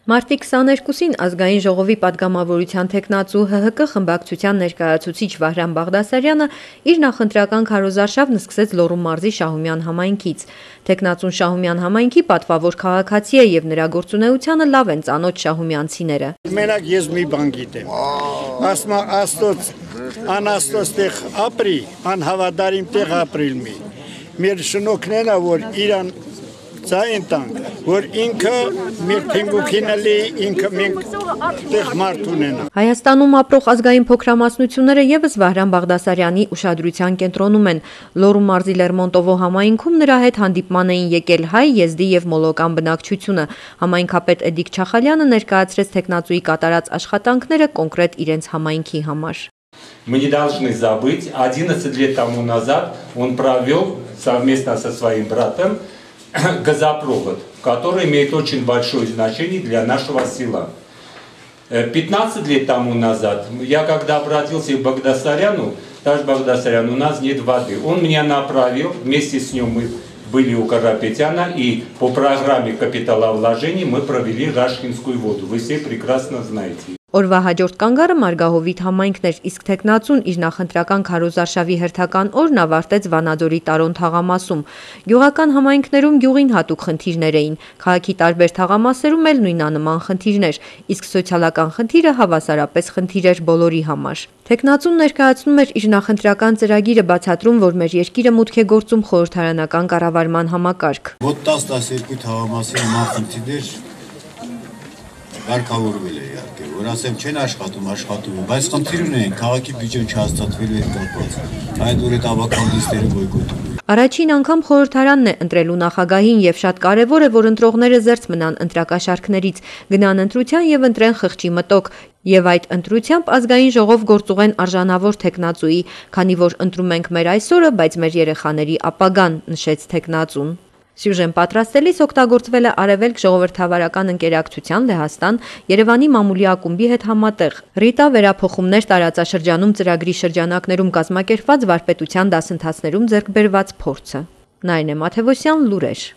Մարտի 22-ին ազգային ժողովի պատգամավորության թեկնածու ՀՀԿ խմբակցության ներկայացուցիչ Վահրամ Բաղդասարյանը իր նախընտրական քարոզարշավն սկսեց Լոռու մարզի Շահումյան համայնքից։ Թեկնածուն Շահումյան համայնքի պատվավոր քաղաքացի է եւ նրա գործունեությանը լավ են ծանոթ շահումյանցիները։ Մենակ ես մի բան գիտեմ։ Ասма Աստծո անաստոց տեղ ապրի, անհավատարիմ տեղ ապրիլ մի։ Մեր շնորհքն է որ իրան Ցայն տանք, որ ինքը մեր թենգուքինալի ինքը մենք տեղ մարդ ունենա։ Հայաստանում ապրող ազգային փոքրամասնությունները եւս Վահրամ Բաղդասարյանի ուշադրության կենտրոնում են։ Լոռու մարզի Լերմոնտովո համայնքում նրա հետ հանդիպման էին եկել հայ, եզդի եւ մոլոկան բնակչությունը։ Համայնքապետ Էդիկ Չախալյանը ներկայացրեց թեկնածուի կատարած աշխատանքները կոնկրետ իրենց համայնքի համար։ Мы не должны забыть, 11 лет тому назад он провел совместно со своим братом газопровод, который имеет очень большое значение для нашего села. 15 лет тому назад, я когда обратился к Багдасаряну, товарищ Багдасарян, у нас нет воды. Он меня направил, вместе с ним мы были у Карапетяна, и по программе капиталовложений мы провели Рашкинскую воду. Вы все прекрасно знаете. Օրվա հաջորդ կանգառը Մարգահովիտ համայնքն էր, իսկ թեկնածուն իր նախընտրական քարոզարշավի հերթական օրն ավարտեց Վանաձորի Տարոն թաղամասում։ Գյուղական համայնքներում գյուղին հատուկ խնդիրներ էին, քաղաքի տարբեր թաղամասերում էլ նույնանման խնդիրներ, իսկ սոցիալական խնդիրը հավասարապես խնդիր էր բոլորի համար։ Թեկնածուն ներկայացնում էր իր նախընտրական ծրագիրը, բացատրում, որ մեր երկիրը մուտք է գործում խորհրդարանական կառավարման համակարգ։ Մոտ 10-12 թաղամասի նման խնդիրներ կարգավորվել է իհարկե, որ ասեմ չեն աշխատում, բայց խնդիր ունեն, քաղաքի բյուջեն չհաստատվելու հետ կապված, այդ որ այդ ավականիստերը բոյկոտում։ Առաջին անգամ խորհրդարանն է ընտրելու նախագահին եւ շատ կարեւոր է, որ ընտրողները զերծ մնան ընտրակաշարքներից, գնան ընտրության եւ ընտրեն խղճի մտոք, եւ այդ ընտրությամբ ազգային ժողով գործուղեն արժանավոր թեկնածուի, քանի որ ընտրում ենք մեր այսօրը, բայց մեր երեխաների ապագան, նշեց թեկնածուն։ Սյուժեն պատրաստելիս օգտագործվել է Արևելք ժողովրդավարական ընկերակցության Լեհաստան Երևանի մամուլի ակումբի հետ համատեղ Ռիտա վերափոխումներ տարածաշրջանում ծրագրի շրջանակներում կազմակերպված վարպետության դասընթացներում ձեռք բերված փորձը։ Նայնե Մաթևոսյան, լուրեր։